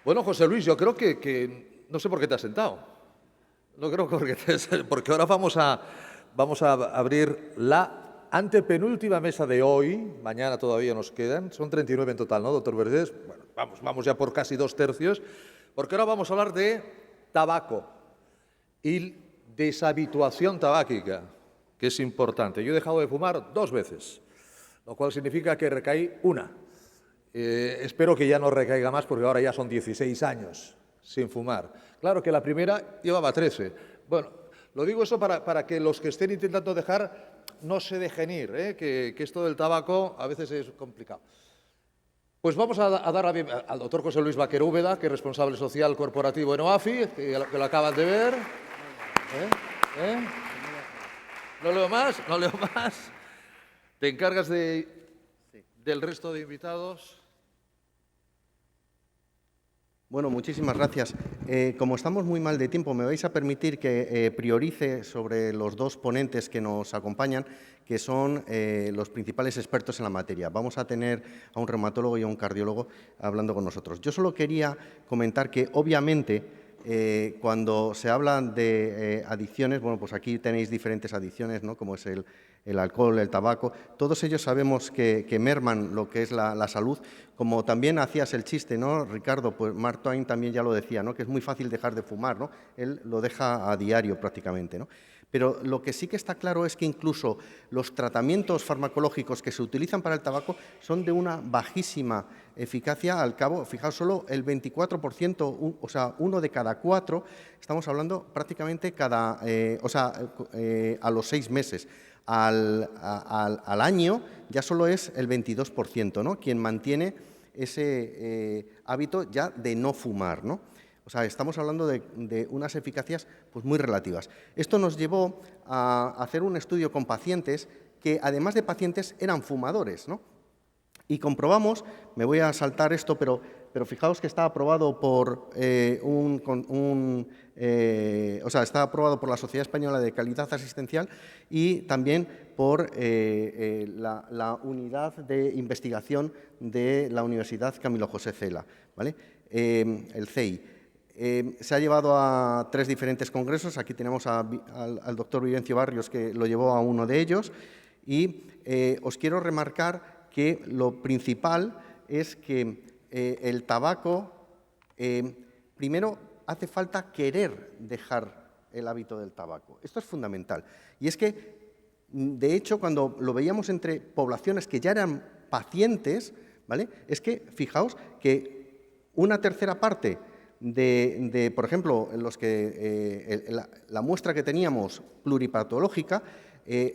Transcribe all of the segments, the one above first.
Bueno, José Luis, yo creo que no sé por qué te has sentado. No creo que porque ahora vamos a abrir la antepenúltima mesa de hoy. Mañana todavía nos quedan. Son 39 en total, ¿no, doctor Vergés? Bueno, vamos ya por casi 2/3, porque ahora vamos a hablar de tabaco y deshabituación tabáquica, que es importante. Yo he dejado de fumar 2 veces, lo cual significa que recaí una. Espero que ya no recaiga más porque ahora ya son 16 años sin fumar. Claro que la primera llevaba 13. Bueno, lo digo eso para que los que estén intentando dejar no se dejen ir, que esto del tabaco a veces es complicado. Pues vamos a dar al doctor José Luis Vaquero Úbeda, que es responsable social corporativo en OAFI, que lo acaban de ver. No leo más, no leo más. ¿Te encargas del resto de invitados? Bueno, muchísimas gracias. Como estamos muy mal de tiempo, me vais a permitir que priorice sobre los dos ponentes que nos acompañan, que son los principales expertos en la materia. Vamos a tener a un reumatólogo y a un cardiólogo hablando con nosotros. Yo solo quería comentar que, obviamente, cuando se hablan de adicciones, bueno, pues aquí tenéis diferentes adicciones, ¿no? Como es el alcohol, el tabaco. Todos ellos sabemos que merman lo que es la salud. Como también hacías el chiste, ¿no, Ricardo? Pues Mark Twain también ya lo decía, ¿no? Que es muy fácil dejar de fumar, ¿no? Él lo deja a diario prácticamente, ¿no? Pero lo que sí que está claro es que incluso los tratamientos farmacológicos que se utilizan para el tabaco son de una bajísima eficacia. Al cabo, fijaos, solo el 24%, o sea, 1 de cada 4, estamos hablando prácticamente a los 6 meses. Al año ya solo es el 22%, ¿no? Quien mantiene ese hábito ya de no fumar, ¿no? O sea, estamos hablando de unas eficacias pues, muy relativas. Esto nos llevó a hacer un estudio con pacientes que, además de pacientes, eran fumadores, ¿no? Y comprobamos, me voy a saltar esto, pero fijaos que está aprobado por está aprobado por la Sociedad Española de Calidad Asistencial y también por la unidad de investigación de la Universidad Camilo José Cela, ¿vale? El CEI. Se ha llevado a 3 diferentes congresos. Aquí tenemos al doctor Vivencio Barrios, que lo llevó a uno de ellos. Y os quiero remarcar que lo principal es que el tabaco, primero, hace falta querer dejar el hábito del tabaco. Esto es fundamental. Y es que, de hecho, cuando lo veíamos entre poblaciones que ya eran pacientes, ¿vale? Es que, fijaos, que una tercera parte por ejemplo, la muestra que teníamos pluripatológica,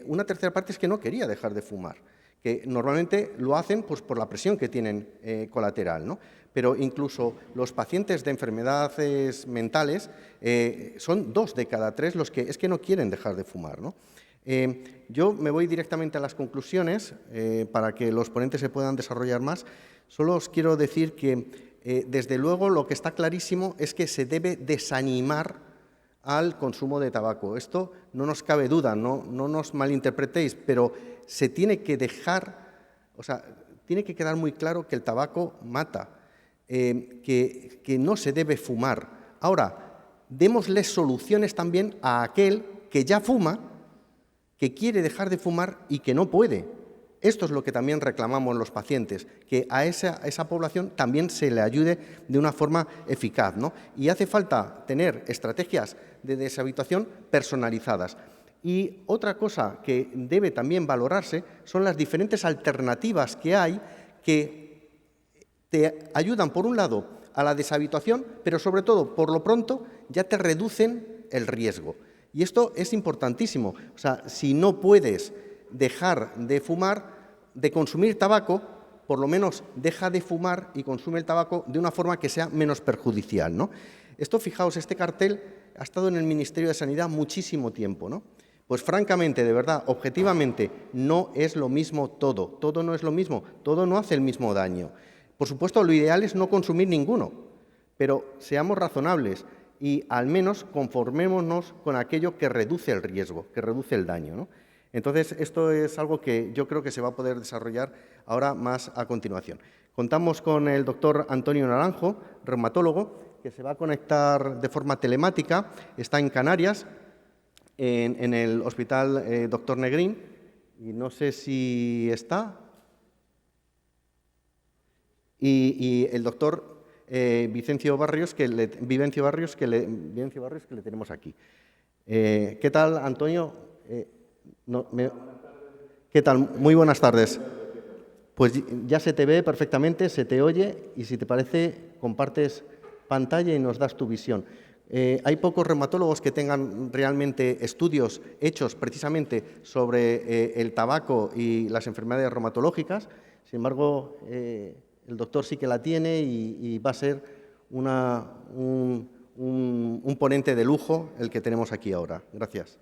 una tercera parte es que no quería dejar de fumar, que normalmente lo hacen pues, por la presión que tienen colateral, ¿no? Pero incluso los pacientes de enfermedades mentales son 2 de cada 3 los que es que no quieren dejar de fumar, ¿no? Yo me voy directamente a las conclusiones para que los ponentes se puedan desarrollar más. Solo os quiero decir que desde luego, lo que está clarísimo es que se debe desanimar al consumo de tabaco. Esto no nos cabe duda, no nos malinterpretéis, pero se tiene que dejar, o sea, tiene que quedar muy claro que el tabaco mata, que no se debe fumar. Ahora, démosle soluciones también a aquel que ya fuma, que quiere dejar de fumar y que no puede. Esto es lo que también reclamamos los pacientes, que a esa población también se le ayude de una forma eficaz, ¿no? Y hace falta tener estrategias de deshabituación personalizadas. Y otra cosa que debe también valorarse son las diferentes alternativas que hay que te ayudan, por un lado, a la deshabituación, pero sobre todo, por lo pronto, ya te reducen el riesgo. Y esto es importantísimo. O sea, si no puedes dejar de fumar, de consumir tabaco, por lo menos deja de fumar y consume el tabaco de una forma que sea menos perjudicial, ¿no? Esto, fijaos, este cartel ha estado en el Ministerio de Sanidad muchísimo tiempo, ¿no? Pues francamente, de verdad, objetivamente, no es lo mismo todo. Todo no es lo mismo, todo no hace el mismo daño. Por supuesto, lo ideal es no consumir ninguno, pero seamos razonables y al menos conformémonos con aquello que reduce el riesgo, que reduce el daño, ¿no? Entonces, esto es algo que yo creo que se va a poder desarrollar ahora más a continuación. Contamos con el doctor Antonio Naranjo, reumatólogo, que se va a conectar de forma telemática, está en Canarias, en el Hospital Dr. Negrín, y no sé si está. Y el doctor Vivencio Barrios, que le tenemos aquí. ¿Qué tal, Antonio? ¿Qué tal? Muy buenas tardes. Pues ya se te ve perfectamente, se te oye, y si te parece, compartes pantalla y nos das tu visión. Hay pocos reumatólogos que tengan realmente estudios hechos precisamente sobre el tabaco y las enfermedades reumatológicas. Sin embargo, el doctor sí que la tiene y va a ser un ponente de lujo el que tenemos aquí ahora. Gracias.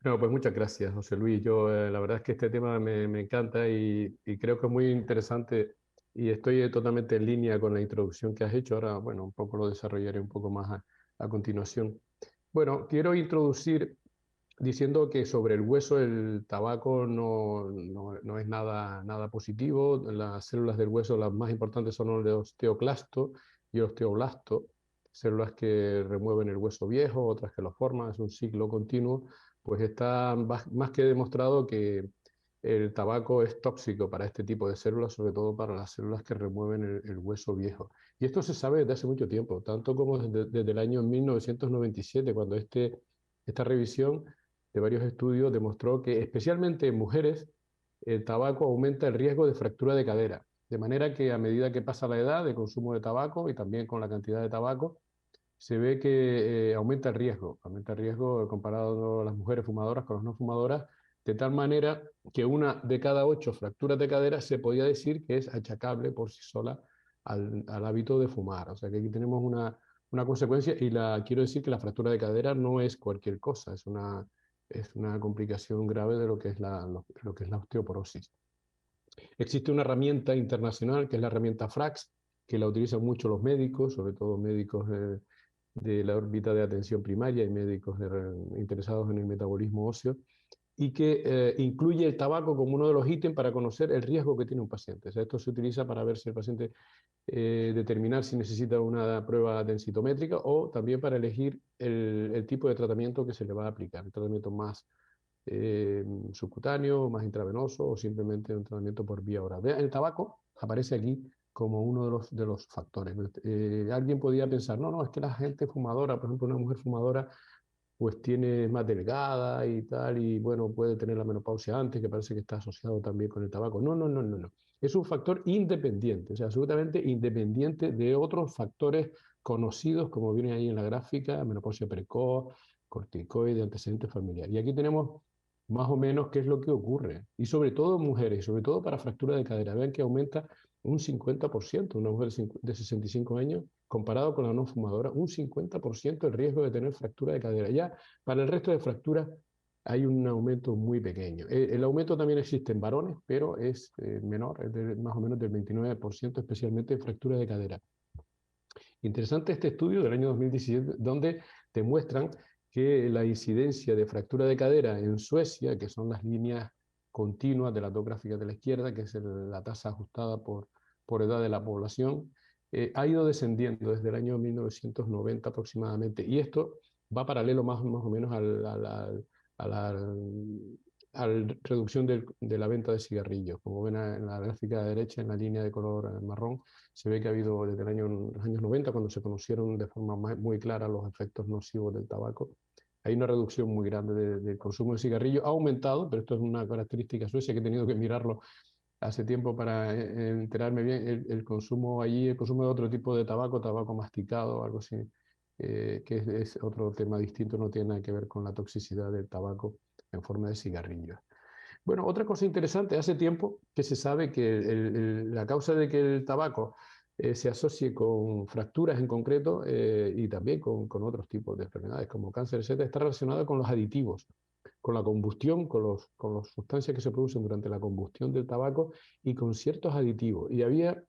No, pues muchas gracias, José Luis. Yo, la verdad es que este tema me encanta y creo que es muy interesante y estoy totalmente en línea con la introducción que has hecho. Ahora, bueno, un poco lo desarrollaré un poco más a continuación. Bueno, quiero introducir diciendo que sobre el hueso el tabaco no es nada positivo. Las células del hueso, las más importantes son el osteoclasto y el osteoblasto, células que remueven el hueso viejo, otras que lo forman, es un ciclo continuo. Pues está más que demostrado que el tabaco es tóxico para este tipo de células, sobre todo para las células que remueven el hueso viejo. Y esto se sabe desde hace mucho tiempo, tanto como desde el año 1997, cuando esta revisión de varios estudios demostró que especialmente en mujeres el tabaco aumenta el riesgo de fractura de cadera, de manera que a medida que pasa la edad de consumo de tabaco y también con la cantidad de tabaco, se ve que aumenta el riesgo comparado a las mujeres fumadoras con las no fumadoras, de tal manera que una de cada 8 fracturas de cadera se podía decir que es achacable por sí sola al hábito de fumar. O sea que aquí tenemos una consecuencia y quiero decir que la fractura de cadera no es cualquier cosa, es una complicación grave de lo que es lo que es la osteoporosis. Existe una herramienta internacional que es la herramienta FRAX, que la utilizan mucho los médicos, sobre todo médicos de la órbita de atención primaria y médicos interesados en el metabolismo óseo, y que incluye el tabaco como uno de los ítems para conocer el riesgo que tiene un paciente. O sea, esto se utiliza para ver si el paciente determinar si necesita una prueba densitométrica o también para elegir el tipo de tratamiento que se le va a aplicar, el tratamiento más subcutáneo, más intravenoso o simplemente un tratamiento por vía oral. El tabaco aparece aquí como uno de los factores. Alguien podría pensar, no, es que la gente fumadora, por ejemplo, una mujer fumadora, pues tiene más delgada y tal, y bueno, puede tener la menopausia antes, que parece que está asociado también con el tabaco. No. Es un factor independiente, o sea, absolutamente independiente de otros factores conocidos, como viene ahí en la gráfica, menopausia precoz, corticoide, antecedentes familiares. Y aquí tenemos más o menos qué es lo que ocurre. Y sobre todo en mujeres, sobre todo para fractura de cadera. Vean que aumenta un 50%, una mujer de 65 años, comparado con la no fumadora, un 50% el riesgo de tener fractura de cadera. Ya para el resto de fracturas hay un aumento muy pequeño. El aumento también existe en varones, pero es menor, es más o menos del 29%, especialmente en fractura de cadera. Interesante este estudio del año 2017, donde demuestran que la incidencia de fractura de cadera en Suecia, que son las líneas continuas de las dos gráficas de la izquierda, que es la tasa ajustada por edad de la población, ha ido descendiendo desde el año 1990 aproximadamente. Y esto va paralelo más o menos a la reducción de la venta de cigarrillos. Como ven en la gráfica de derecha, en la línea de color marrón, se ve que ha habido desde los años 90, cuando se conocieron de forma muy clara los efectos nocivos del tabaco, hay una reducción muy grande del consumo de cigarrillos. Ha aumentado, pero esto es una característica suecia que he tenido que mirarlo hace tiempo para enterarme bien. El consumo allí, el consumo de otro tipo de tabaco masticado, algo así, que es otro tema distinto, no tiene nada que ver con la toxicidad del tabaco en forma de cigarrillos. Bueno, otra cosa interesante, hace tiempo que se sabe que la causa de que el tabaco se asocie con fracturas en concreto y también con otros tipos de enfermedades como cáncer, etcétera, está relacionada con los aditivos, con la combustión, con las sustancias que se producen durante la combustión del tabaco y con ciertos aditivos. Y había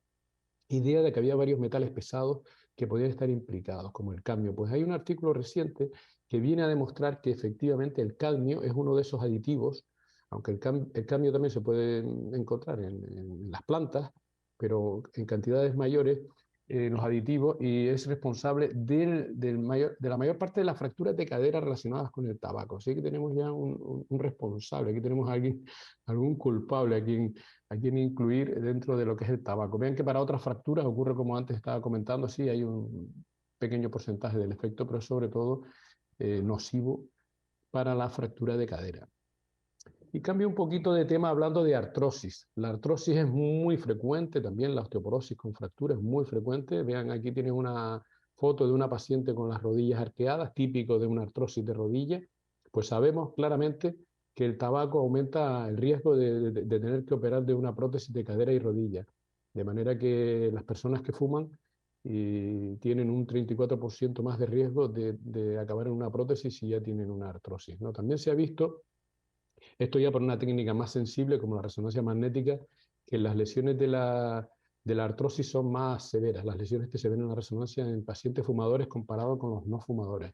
idea de que había varios metales pesados que podían estar implicados, como el cadmio. Pues hay un artículo reciente que viene a demostrar que efectivamente el cadmio es uno de esos aditivos, aunque el cadmio también se puede encontrar en las plantas, pero en cantidades mayores, los aditivos, y es responsable de la mayor parte de las fracturas de cadera relacionadas con el tabaco. Así que tenemos ya un responsable, aquí tenemos a alguien, algún culpable a quien incluir dentro de lo que es el tabaco. Vean que para otras fracturas ocurre como antes estaba comentando, sí, hay un pequeño porcentaje del efecto, pero sobre todo nocivo para la fractura de cadera. Y cambio un poquito de tema hablando de artrosis. La artrosis es muy frecuente, también la osteoporosis con fractura es muy frecuente. Vean, aquí tienen una foto de una paciente con las rodillas arqueadas, típico de una artrosis de rodilla. Pues sabemos claramente que el tabaco aumenta el riesgo de tener que operar de una prótesis de cadera y rodilla. De manera que las personas que fuman tienen un 34% más de riesgo de acabar en una prótesis si ya tienen una artrosis, ¿no? También se ha visto esto ya por una técnica más sensible como la resonancia magnética, que las lesiones de la artrosis son más severas, las lesiones que se ven en la resonancia en pacientes fumadores comparado con los no fumadores.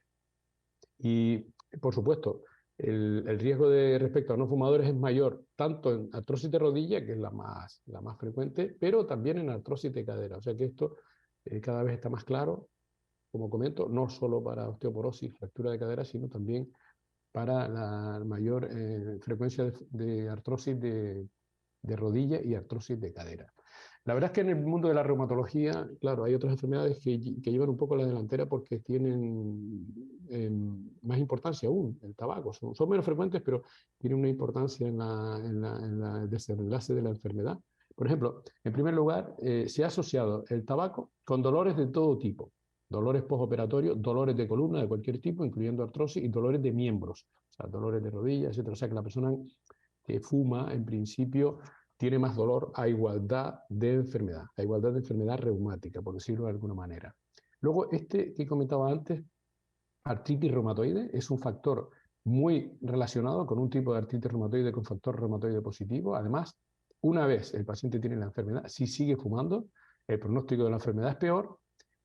Y, por supuesto, el riesgo de respecto a no fumadores es mayor, tanto en artrosis de rodilla, que es la más frecuente, pero también en artrosis de cadera. O sea que esto cada vez está más claro, como comento, no solo para osteoporosis, fractura de cadera, sino también para la mayor frecuencia de artrosis de rodilla y artrosis de cadera. La verdad es que en el mundo de la reumatología, claro, hay otras enfermedades que llevan un poco la delantera porque tienen más importancia aún. El tabaco son menos frecuentes, pero tienen una importancia en el desenlace de la enfermedad. Por ejemplo, en primer lugar, se ha asociado el tabaco con dolores de todo tipo. Dolores postoperatorios, dolores de columna de cualquier tipo, incluyendo artrosis, y dolores de miembros, o sea, dolores de rodillas, etc. O sea, que la persona que fuma, en principio, tiene más dolor a igualdad de enfermedad reumática, por decirlo de alguna manera. Luego, este que comentaba antes, artritis reumatoide, es un factor muy relacionado con un tipo de artritis reumatoide con factor reumatoide positivo. Además, una vez el paciente tiene la enfermedad, si sigue fumando, el pronóstico de la enfermedad es peor.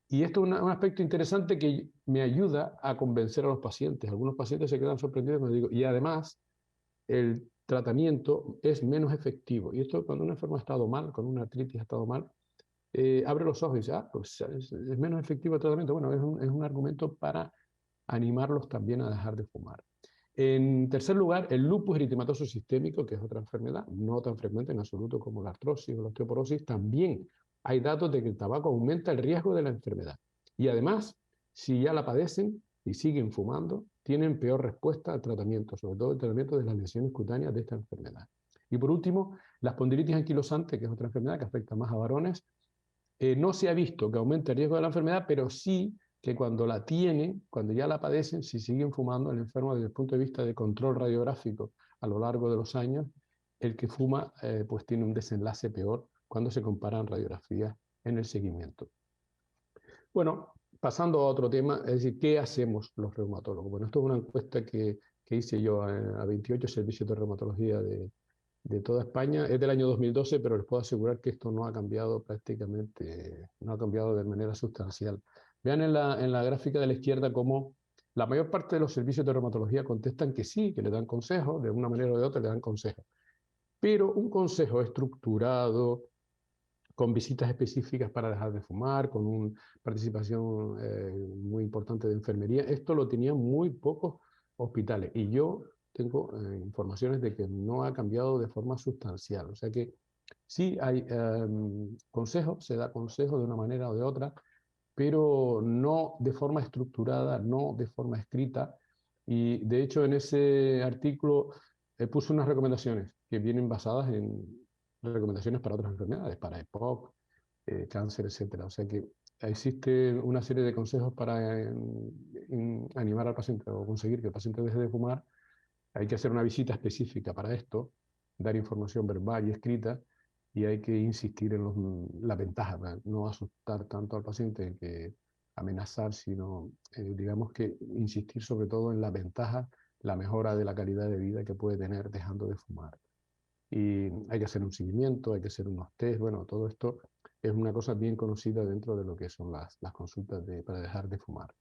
Y esto es un aspecto interesante que me ayuda a convencer a los pacientes. Algunos pacientes se quedan sorprendidos cuando digo, y además el tratamiento es menos efectivo. Y esto cuando una enferma ha estado mal, con una artritis ha estado mal, abre los ojos y dice, pues es menos efectivo el tratamiento. Bueno, es un argumento para animarlos también a dejar de fumar. En tercer lugar, el lupus eritematoso sistémico, que es otra enfermedad, no tan frecuente en absoluto como la artrosis o la osteoporosis, también hay datos de que el tabaco aumenta el riesgo de la enfermedad. Y además, si ya la padecen y siguen fumando, tienen peor respuesta al tratamiento, sobre todo el tratamiento de las lesiones cutáneas de esta enfermedad. Y por último, la espondilitis anquilosante, que es otra enfermedad que afecta más a varones, no se ha visto que aumente el riesgo de la enfermedad, pero sí que cuando la tienen, cuando ya la padecen, si siguen fumando, el enfermo desde el punto de vista de control radiográfico a lo largo de los años, el que fuma pues tiene un desenlace peor cuando se comparan radiografías en el seguimiento. Bueno, pasando a otro tema, es decir, ¿qué hacemos los reumatólogos? Bueno, esto es una encuesta que hice yo a 28 servicios de reumatología de toda España. Es del año 2012, pero les puedo asegurar que esto no ha cambiado prácticamente, no ha cambiado de manera sustancial. Vean en la gráfica de la izquierda cómo la mayor parte de los servicios de reumatología contestan que sí, que le dan consejos, de una manera o de otra le dan consejos. Pero un consejo estructurado, con visitas específicas para dejar de fumar, con una participación muy importante de enfermería. Esto lo tenían muy pocos hospitales y yo tengo informaciones de que no ha cambiado de forma sustancial. O sea que sí hay consejos, se da consejo de una manera o de otra, pero no de forma estructurada, no de forma escrita. Y de hecho en ese artículo puse unas recomendaciones que vienen basadas en recomendaciones para otras enfermedades, para EPOC, cáncer, etcétera. O sea que existe una serie de consejos para animar al paciente o conseguir que el paciente deje de fumar. Hay que hacer una visita específica para esto, dar información verbal y escrita, y hay que insistir en la ventaja, no asustar tanto al paciente que amenazar, sino digamos que insistir sobre todo en la ventaja, la mejora de la calidad de vida que puede tener dejando de fumar. Y hay que hacer un seguimiento, hay que hacer unos test, bueno, todo esto es una cosa bien conocida dentro de lo que son las consultas para dejar de fumar.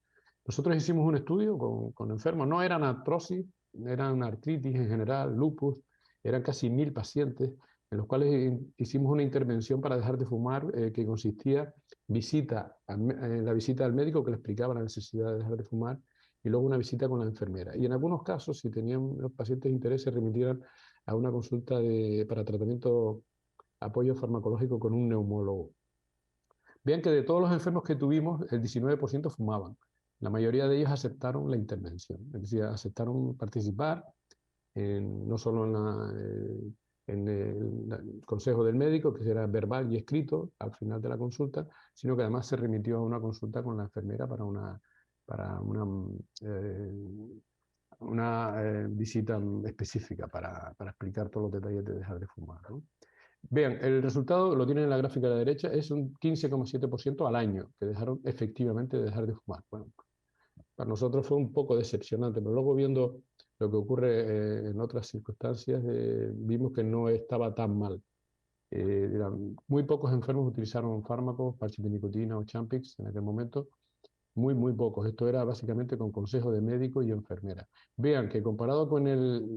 Nosotros hicimos un estudio con enfermos, no eran artrosis, eran artritis en general, lupus, eran casi 1000 pacientes, en los cuales hicimos una intervención para dejar de fumar que consistía en la visita al médico que le explicaba la necesidad de dejar de fumar y luego una visita con la enfermera. Y en algunos casos, si tenían los pacientes interés, se remitieran a una consulta para tratamiento, apoyo farmacológico con un neumólogo. Vean que de todos los enfermos que tuvimos, el 19% fumaban. La mayoría de ellos aceptaron la intervención, es decir, aceptaron participar no solo en el consejo del médico, que era verbal y escrito al final de la consulta, sino que además se remitió a una consulta con la enfermera para una visita específica para explicar todos los detalles de dejar de fumar, ¿no? Vean, el resultado lo tienen en la gráfica de la derecha, es un 15,7% al año que dejaron efectivamente de dejar de fumar. Bueno, para nosotros fue un poco decepcionante, pero luego viendo lo que ocurre en otras circunstancias, vimos que no estaba tan mal. Muy pocos enfermos utilizaron fármacos, parches de nicotina o Champix en aquel momento, muy pocos. Esto era básicamente con consejo de médico y enfermera. Vean que comparado con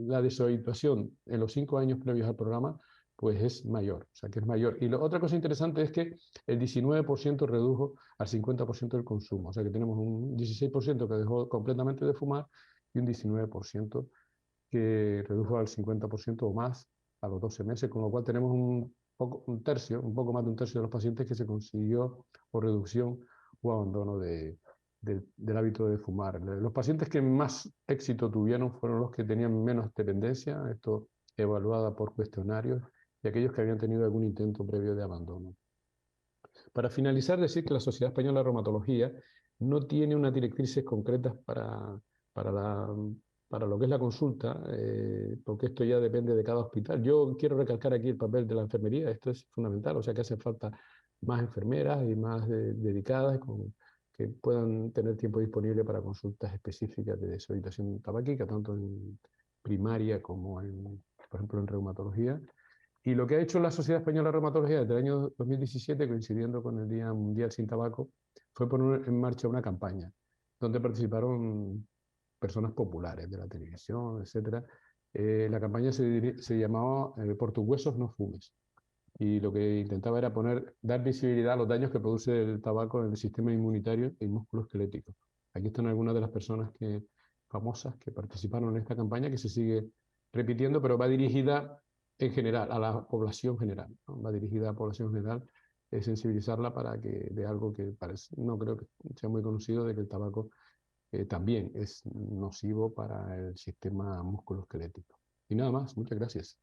la deshabituación en los 5 años previos al programa, pues es mayor, o sea que es mayor. Y otra cosa interesante es que el 19% redujo al 50% el consumo, o sea que tenemos un 16% que dejó completamente de fumar y un 19% que redujo al 50% o más a los 12 meses, con lo cual tenemos un poco más de un tercio de los pacientes que se consiguió o reducción o abandono del hábito de fumar. Los pacientes que más éxito tuvieron fueron los que tenían menos dependencia, esto evaluada por cuestionarios, y aquellos que habían tenido algún intento previo de abandono. Para finalizar, decir que la Sociedad Española de Reumatología no tiene unas directrices concretas para lo que es la consulta, porque esto ya depende de cada hospital. Yo quiero recalcar aquí el papel de la enfermería, esto es fundamental, o sea que hace falta más enfermeras y más dedicadas que puedan tener tiempo disponible para consultas específicas de deshabituación tabáquica, tanto en primaria como por ejemplo, en reumatología. Y lo que ha hecho la Sociedad Española de Reumatología desde el año 2017, coincidiendo con el Día Mundial Sin Tabaco, fue poner en marcha una campaña donde participaron personas populares de la televisión, etc. La campaña se llamaba Por tus huesos no fumes. Y lo que intentaba era dar visibilidad a los daños que produce el tabaco en el sistema inmunitario y músculo esquelético. Aquí están algunas de las personas famosas que participaron en esta campaña, que se sigue repitiendo, pero va dirigida en general, a la población general, ¿no? Va dirigida a la población general, sensibilizarla para que de algo que no creo que sea muy conocido, de que el tabaco también es nocivo para el sistema musculoesquelético. Y nada más, muchas gracias.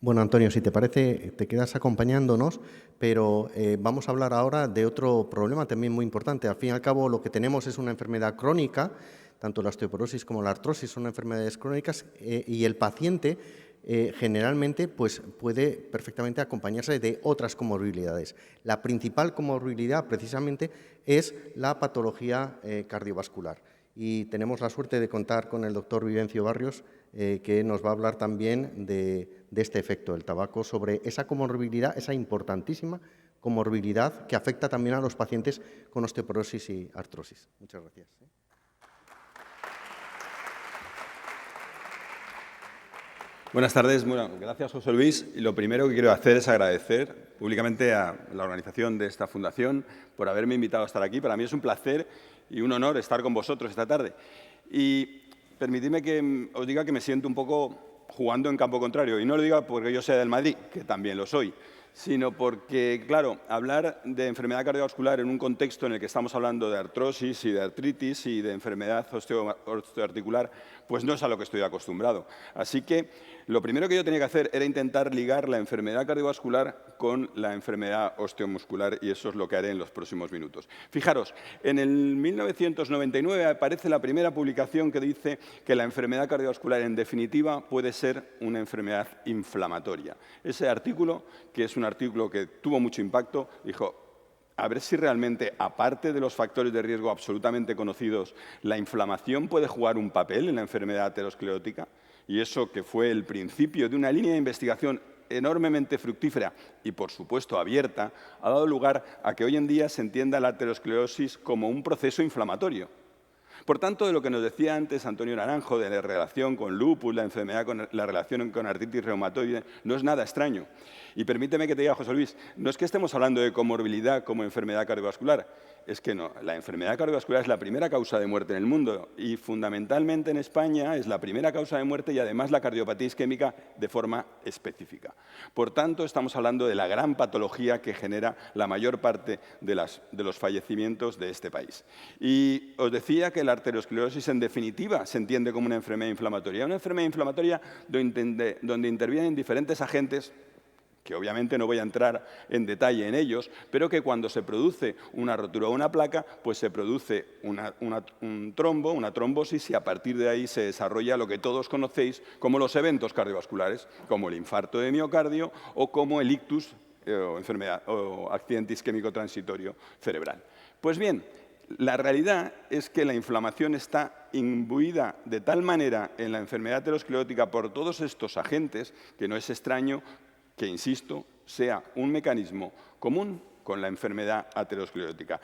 Bueno, Antonio, si te parece, te quedas acompañándonos, pero vamos a hablar ahora de otro problema también muy importante. Al fin y al cabo, lo que tenemos es una enfermedad crónica, tanto la osteoporosis como la artrosis son enfermedades crónicas, y el paciente generalmente pues, puede perfectamente acompañarse de otras comorbilidades. La principal comorbilidad, precisamente, es la patología cardiovascular. Y tenemos la suerte de contar con el doctor Vivencio Barrios, que nos va a hablar también de este efecto del tabaco, sobre esa comorbilidad, esa importantísima comorbilidad que afecta también a los pacientes con osteoporosis y artrosis. Muchas gracias. Buenas tardes. Bueno, gracias, José Luis. Y lo primero que quiero hacer es agradecer públicamente a la organización de esta fundación por haberme invitado a estar aquí. Para mí es un placer y un honor estar con vosotros esta tarde. Y permitidme que os diga que me siento un poco jugando en campo contrario. Y no lo digo porque yo sea del Madrid, que también lo soy, sino porque, claro, hablar de enfermedad cardiovascular en un contexto en el que estamos hablando de artrosis y de artritis y de enfermedad osteoarticular, pues no es a lo que estoy acostumbrado. Así que lo primero que yo tenía que hacer era intentar ligar la enfermedad cardiovascular con la enfermedad osteomuscular, y eso es lo que haré en los próximos minutos. Fijaros, en el 1999 aparece la primera publicación que dice que la enfermedad cardiovascular, en definitiva, puede ser una enfermedad inflamatoria. Ese artículo, que es un artículo que tuvo mucho impacto, dijo: a ver si realmente, aparte de los factores de riesgo absolutamente conocidos, la inflamación puede jugar un papel en la enfermedad aterosclerótica. y eso que fue el principio de una línea de investigación enormemente fructífera y, por supuesto, abierta, ha dado lugar a que hoy en día se entienda la aterosclerosis como un proceso inflamatorio. Por tanto, de lo que nos decía antes Antonio Naranjo, de la relación con lupus, la relación con artritis reumatoide, no es nada extraño. Y permíteme que te diga, José Luis, no es que estemos hablando de comorbilidad como enfermedad cardiovascular, es que no, la enfermedad cardiovascular es la primera causa de muerte en el mundo y fundamentalmente en España es la primera causa de muerte y además la cardiopatía isquémica de forma específica. Por tanto, estamos hablando de la gran patología que genera la mayor parte de los fallecimientos de este país. Y os decía que la arteriosclerosis en definitiva se entiende como una enfermedad inflamatoria donde intervienen diferentes agentes que obviamente no voy a entrar en detalle en ellos, pero que cuando se produce una rotura o una placa, pues se produce un trombo, una trombosis, y a partir de ahí se desarrolla lo que todos conocéis como los eventos cardiovasculares, como el infarto de miocardio o como el ictus, o accidente isquémico transitorio cerebral. Pues bien, la realidad es que la inflamación está imbuida de tal manera en la enfermedad aterosclerótica por todos estos agentes que no es extraño que, insisto, sea un mecanismo común con la enfermedad aterosclerótica.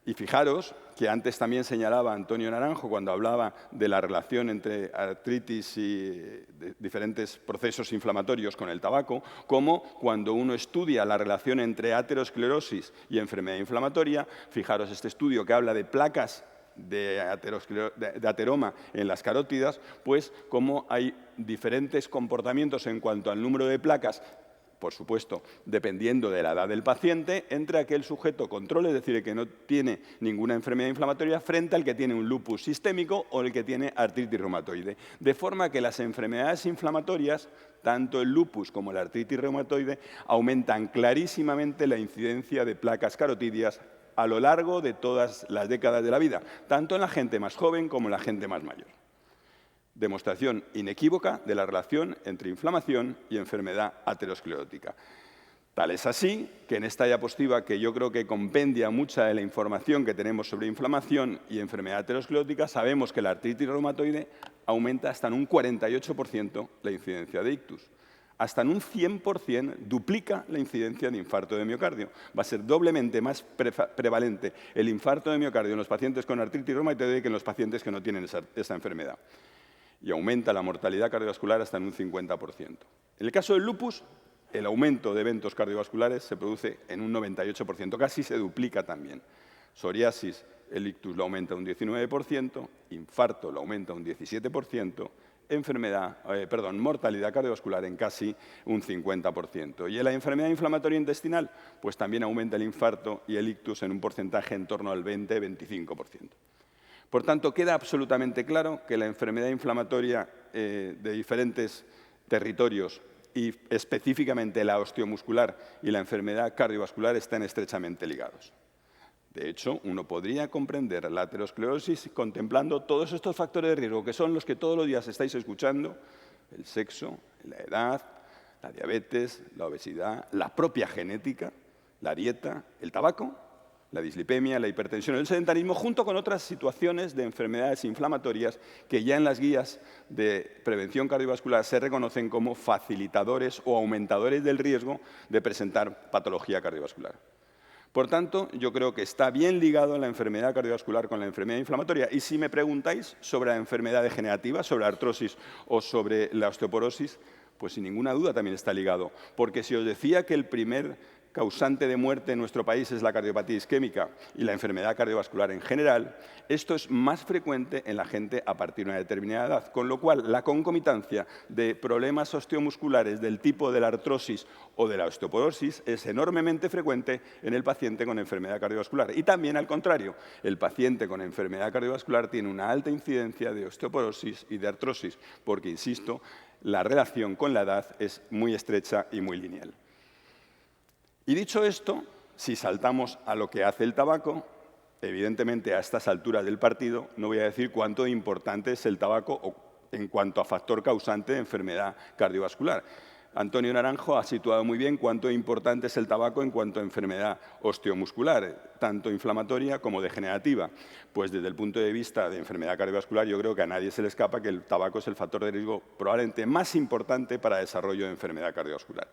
Y fijaros que antes también señalaba Antonio Naranjo cuando hablaba de la relación entre artritis y diferentes procesos inflamatorios con el tabaco, como cuando uno estudia la relación entre aterosclerosis y enfermedad inflamatoria, fijaros este estudio que habla de placas de ateroma en las carótidas, pues como hay diferentes comportamientos en cuanto al número de placas, por supuesto, dependiendo de la edad del paciente, entre aquel sujeto control, es decir, el que no tiene ninguna enfermedad inflamatoria, frente al que tiene un lupus sistémico o el que tiene artritis reumatoide. De forma que las enfermedades inflamatorias, tanto el lupus como la artritis reumatoide, aumentan clarísimamente la incidencia de placas carotidias a lo largo de todas las décadas de la vida, tanto en la gente más joven como en la gente más mayor. Demostración inequívoca de la relación entre inflamación y enfermedad aterosclerótica. Tal es así que en esta diapositiva, que yo creo que compendia mucha de la información que tenemos sobre inflamación y enfermedad aterosclerótica, sabemos que la artritis reumatoide aumenta hasta en un 48% la incidencia de ictus. Hasta en un 100% duplica la incidencia de infarto de miocardio. Va a ser doblemente más prevalente el infarto de miocardio en los pacientes con artritis reumatoide que en los pacientes que no tienen esa enfermedad. Y aumenta la mortalidad cardiovascular hasta en un 50%. En el caso del lupus, el aumento de eventos cardiovasculares se produce en un 98%, casi se duplica también. Psoriasis, el ictus lo aumenta un 19%, infarto lo aumenta un 17%, mortalidad cardiovascular en casi un 50%. Y en la enfermedad inflamatoria intestinal, pues también aumenta el infarto y el ictus en un porcentaje en torno al 20-25%. Por tanto, queda absolutamente claro que la enfermedad inflamatoria de diferentes territorios y específicamente la osteomuscular y la enfermedad cardiovascular están estrechamente ligados. De hecho, uno podría comprender la aterosclerosis contemplando todos estos factores de riesgo, que son los que todos los días estáis escuchando: el sexo, la edad, la diabetes, la obesidad, la propia genética, la dieta, el tabaco, la dislipemia, la hipertensión, el sedentarismo, junto con otras situaciones de enfermedades inflamatorias que ya en las guías de prevención cardiovascular se reconocen como facilitadores o aumentadores del riesgo de presentar patología cardiovascular. Por tanto, yo creo que está bien ligado la enfermedad cardiovascular con la enfermedad inflamatoria. Y si me preguntáis sobre la enfermedad degenerativa, sobre la artrosis o sobre la osteoporosis, pues sin ninguna duda también está ligado. Porque si os decía que el primer causante de muerte en nuestro país es la cardiopatía isquémica y la enfermedad cardiovascular en general, esto es más frecuente en la gente a partir de una determinada edad, con lo cual la concomitancia de problemas osteomusculares del tipo de la artrosis o de la osteoporosis es enormemente frecuente en el paciente con enfermedad cardiovascular. Y también al contrario, el paciente con enfermedad cardiovascular tiene una alta incidencia de osteoporosis y de artrosis, porque, insisto, la relación con la edad es muy estrecha y muy lineal. Y dicho esto, si saltamos a lo que hace el tabaco, evidentemente a estas alturas del partido no voy a decir cuánto importante es el tabaco en cuanto a factor causante de enfermedad cardiovascular. Antonio Naranjo ha situado muy bien cuánto importante es el tabaco en cuanto a enfermedad osteomuscular, tanto inflamatoria como degenerativa. Pues desde el punto de vista de enfermedad cardiovascular, yo creo que a nadie se le escapa que el tabaco es el factor de riesgo probablemente más importante para el desarrollo de enfermedad cardiovascular.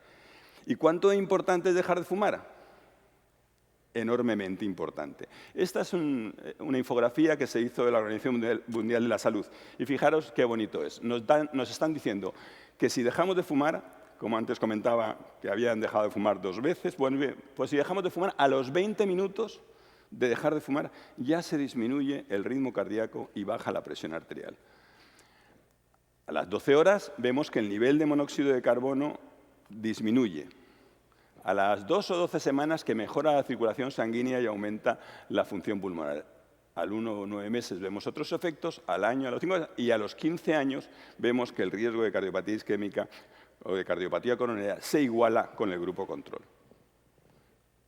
¿Y cuánto importante es dejar de fumar? Enormemente importante. Esta es una infografía que se hizo de la Organización Mundial de la Salud. Y fijaros qué bonito es. Nos están diciendo que si dejamos de fumar, como antes comentaba que habían dejado de fumar 2 veces, bueno, pues si dejamos de fumar, a los 20 minutos de dejar de fumar ya se disminuye el ritmo cardíaco y baja la presión arterial. A las 12 horas vemos que el nivel de monóxido de carbono disminuye. A las 2 o 12 semanas que mejora la circulación sanguínea y aumenta la función pulmonar. Al 1 o 9 meses vemos otros efectos, al año, a los 5 años, y a los 15 años vemos que el riesgo de cardiopatía isquémica o de cardiopatía coronaria se iguala con el grupo control.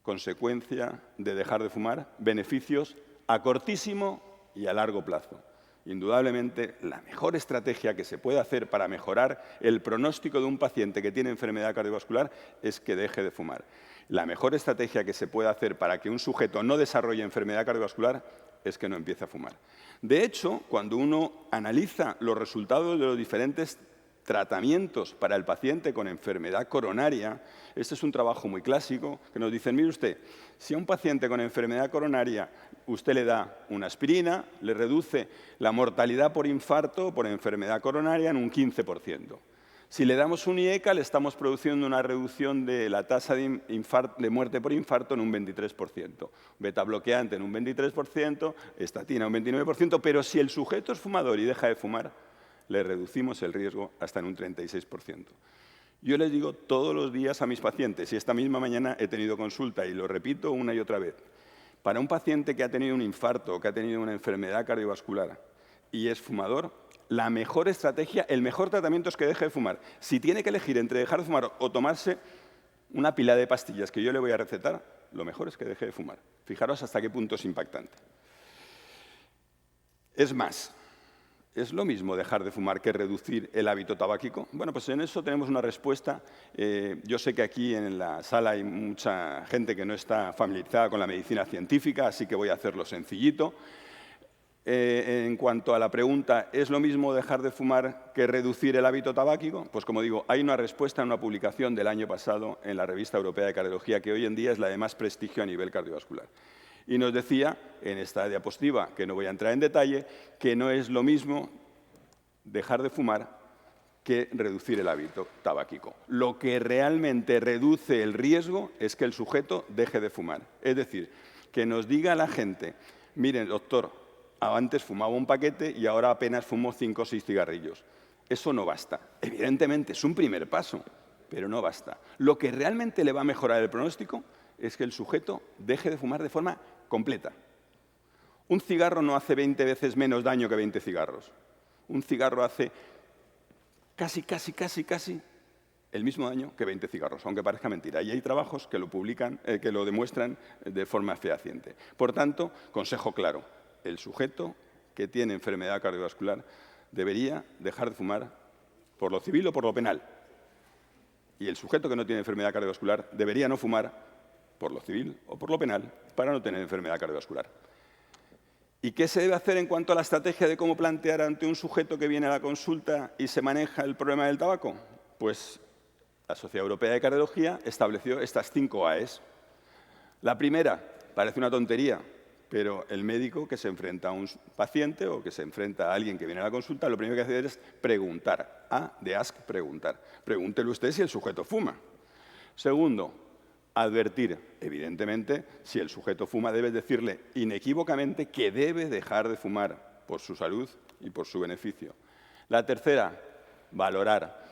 Consecuencia de dejar de fumar, beneficios a cortísimo y a largo plazo. Indudablemente, la mejor estrategia que se puede hacer para mejorar el pronóstico de un paciente que tiene enfermedad cardiovascular es que deje de fumar. La mejor estrategia que se puede hacer para que un sujeto no desarrolle enfermedad cardiovascular es que no empiece a fumar. De hecho, cuando uno analiza los resultados de los diferentes tratamientos para el paciente con enfermedad coronaria, este es un trabajo muy clásico, que nos dicen, mire usted, si a un paciente con enfermedad coronaria usted le da una aspirina, le reduce la mortalidad por infarto o por enfermedad coronaria en un 15%. Si le damos un IECA, le estamos produciendo una reducción de la tasa de muerte por infarto en un 23%. Beta bloqueante en un 23%, estatina un 29%, pero si el sujeto es fumador y deja de fumar, le reducimos el riesgo hasta en un 36%. Yo les digo todos los días a mis pacientes, y esta misma mañana he tenido consulta, y lo repito una y otra vez, para un paciente que ha tenido un infarto o que ha tenido una enfermedad cardiovascular y es fumador, la mejor estrategia, el mejor tratamiento es que deje de fumar. Si tiene que elegir entre dejar de fumar o tomarse una pila de pastillas que yo le voy a recetar, lo mejor es que deje de fumar. Fijaros hasta qué punto es impactante. Es más, ¿es lo mismo dejar de fumar que reducir el hábito tabáquico? Bueno, pues en eso tenemos una respuesta. Yo sé que aquí en la sala hay mucha gente que no está familiarizada con la medicina científica, así que voy a hacerlo sencillito. En cuanto a la pregunta, ¿es lo mismo dejar de fumar que reducir el hábito tabáquico? Pues como digo, hay una respuesta en una publicación del año pasado en la Revista Europea de Cardiología, que hoy en día es la de más prestigio a nivel cardiovascular. Y nos decía, en esta diapositiva, que no voy a entrar en detalle, que no es lo mismo dejar de fumar que reducir el hábito tabáquico. Lo que realmente reduce el riesgo es que el sujeto deje de fumar. Es decir, que nos diga a la gente, miren, doctor, antes fumaba un paquete y ahora apenas fumo 5 o 6 cigarrillos. Eso no basta. Evidentemente, es un primer paso, pero no basta. Lo que realmente le va a mejorar el pronóstico es que el sujeto deje de fumar de forma completa. Un cigarro no hace 20 veces menos daño que 20 cigarros. Un cigarro hace casi el mismo daño que 20 cigarros, aunque parezca mentira. Y hay trabajos que lo publican, que lo demuestran de forma fehaciente. Por tanto, consejo claro, el sujeto que tiene enfermedad cardiovascular debería dejar de fumar por lo civil o por lo penal. Y el sujeto que no tiene enfermedad cardiovascular debería no fumar por lo civil o por lo penal para no tener enfermedad cardiovascular. ¿Y qué se debe hacer en cuanto a la estrategia de cómo plantear ante un sujeto que viene a la consulta y se maneja el problema del tabaco? Pues la Sociedad Europea de Cardiología estableció estas 5 AES. La primera, parece una tontería, pero el médico que se enfrenta a un paciente o que se enfrenta a alguien que viene a la consulta, lo primero que hace es preguntar. A de ask, preguntar. Pregúntele usted si el sujeto fuma. Segundo, advertir. Evidentemente, si el sujeto fuma, debes decirle inequívocamente que debe dejar de fumar por su salud y por su beneficio. La tercera, valorar.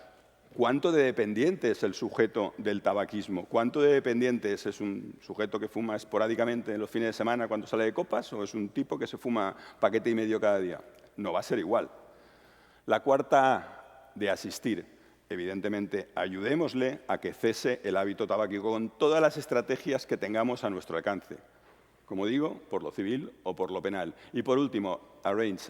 ¿Cuánto de dependiente es el sujeto del tabaquismo? ¿Cuánto de dependiente es un sujeto que fuma esporádicamente en los fines de semana cuando sale de copas o es un tipo que se fuma paquete y medio cada día? No va a ser igual. La cuarta, de asistir. Evidentemente, ayudémosle a que cese el hábito tabáquico con todas las estrategias que tengamos a nuestro alcance. Como digo, por lo civil o por lo penal. Y por último,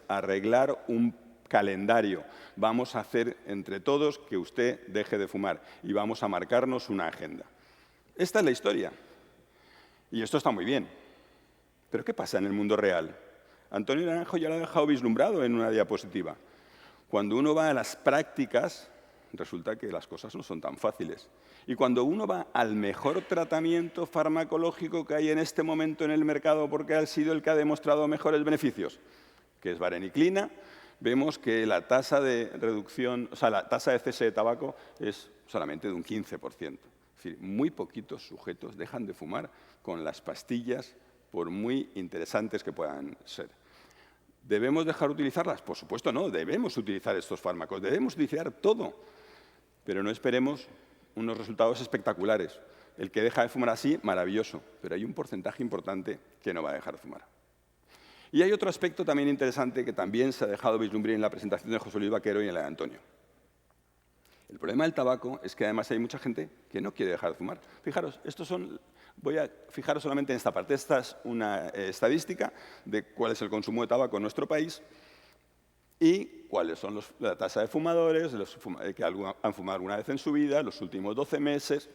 arreglar un calendario. Vamos a hacer entre todos que usted deje de fumar y vamos a marcarnos una agenda. Esta es la historia. Y esto está muy bien. Pero ¿qué pasa en el mundo real? Antonio Naranjo ya lo ha dejado vislumbrado en una diapositiva. Cuando uno va a las prácticas, resulta que las cosas no son tan fáciles. Y cuando uno va al mejor tratamiento farmacológico que hay en este momento en el mercado, porque ha sido el que ha demostrado mejores beneficios, que es vareniclina, vemos que la tasa de reducción, o sea, la tasa de cese de tabaco es solamente de un 15%. Es decir, muy poquitos sujetos dejan de fumar con las pastillas, por muy interesantes que puedan ser. ¿Debemos dejar de utilizarlas? Por supuesto no, debemos utilizar estos fármacos, debemos utilizar todo, pero no esperemos unos resultados espectaculares. El que deja de fumar así, maravilloso, pero hay un porcentaje importante que no va a dejar de fumar. Y hay otro aspecto también interesante que también se ha dejado vislumbrar en la presentación de José Luis Vaquero y en la de Antonio. El problema del tabaco es que además hay mucha gente que no quiere dejar de fumar. Fijaros, voy a fijaros solamente en esta parte. Esta es una estadística de cuál es el consumo de tabaco en nuestro país y cuáles son la tasa de fumadores, que han fumado alguna vez en su vida, los últimos 12 meses,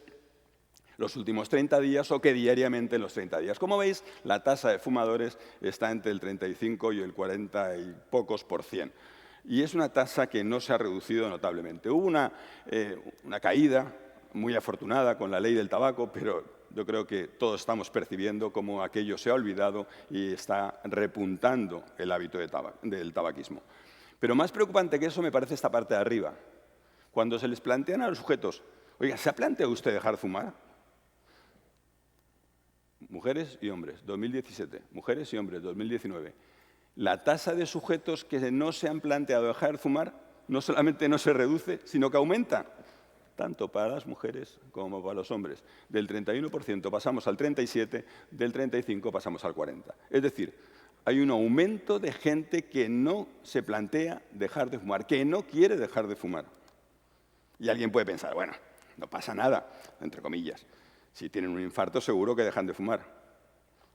los últimos 30 días o que diariamente en los 30 días. Como veis, la tasa de fumadores está entre el 35 y el 40 y pocos %. Y es una tasa que no se ha reducido notablemente. Hubo una caída muy afortunada con la ley del tabaco, pero yo creo que todos estamos percibiendo cómo aquello se ha olvidado y está repuntando el hábito del tabaquismo. Pero más preocupante que eso me parece esta parte de arriba. Cuando se les plantean a los sujetos, oiga, ¿se ha planteado usted dejar de fumar? Mujeres y hombres, 2017. Mujeres y hombres, 2019. La tasa de sujetos que no se han planteado dejar de fumar no solamente no se reduce, sino que aumenta, tanto para las mujeres como para los hombres. Del 31% pasamos al 37%, del 35% pasamos al 40%. Es decir, hay un aumento de gente que no se plantea dejar de fumar, que no quiere dejar de fumar. Y alguien puede pensar, bueno, no pasa nada, entre comillas. Si tienen un infarto, seguro que dejan de fumar.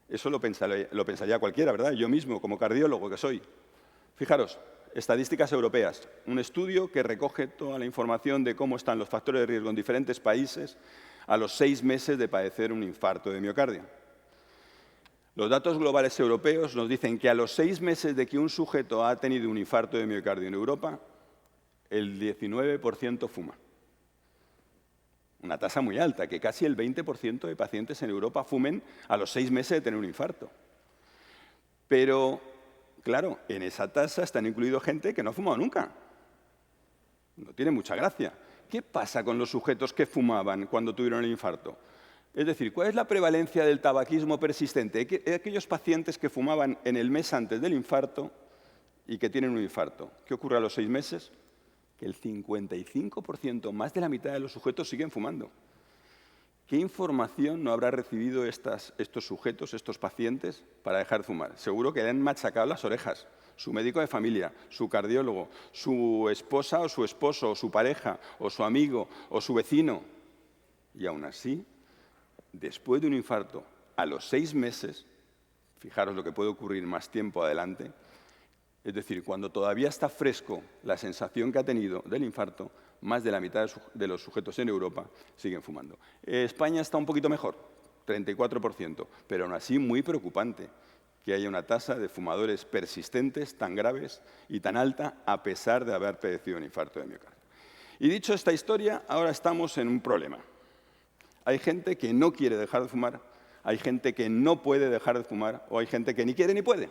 Eso lo pensaría cualquiera, ¿verdad? Yo mismo, como cardiólogo que soy. Fijaros, estadísticas europeas, un estudio que recoge toda la información de cómo están los factores de riesgo en diferentes países a los 6 meses de padecer un infarto de miocardio. Los datos globales europeos nos dicen que a los 6 meses de que un sujeto ha tenido un infarto de miocardio en Europa, el 19% fuma. Una tasa muy alta, que casi el 20% de pacientes en Europa fumen a los 6 meses de tener un infarto. Pero, claro, en esa tasa están incluidos gente que no ha fumado nunca. No tiene mucha gracia. ¿Qué pasa con los sujetos que fumaban cuando tuvieron el infarto? Es decir, ¿cuál es la prevalencia del tabaquismo persistente? Aquellos pacientes que fumaban en el mes antes del infarto y que tienen un infarto. ¿Qué ocurre a los 6 meses? Que el 55%, más de la mitad de los sujetos, siguen fumando. ¿Qué información no habrá recibido estos sujetos, estos pacientes, para dejar de fumar? Seguro que le han machacado las orejas. Su médico de familia, su cardiólogo, su esposa o su esposo, o su pareja, o su amigo, o su vecino. Y aún así, después de un infarto, a los 6 meses, fijaros lo que puede ocurrir más tiempo adelante, es decir, cuando todavía está fresco la sensación que ha tenido del infarto, más de la mitad de los sujetos en Europa siguen fumando. España está un poquito mejor, 34%, pero aún así muy preocupante que haya una tasa de fumadores persistentes tan graves y tan alta a pesar de haber padecido un infarto de miocardio. Y dicho esta historia, ahora estamos en un problema. Hay gente que no quiere dejar de fumar, hay gente que no puede dejar de fumar o hay gente que ni quiere ni puede.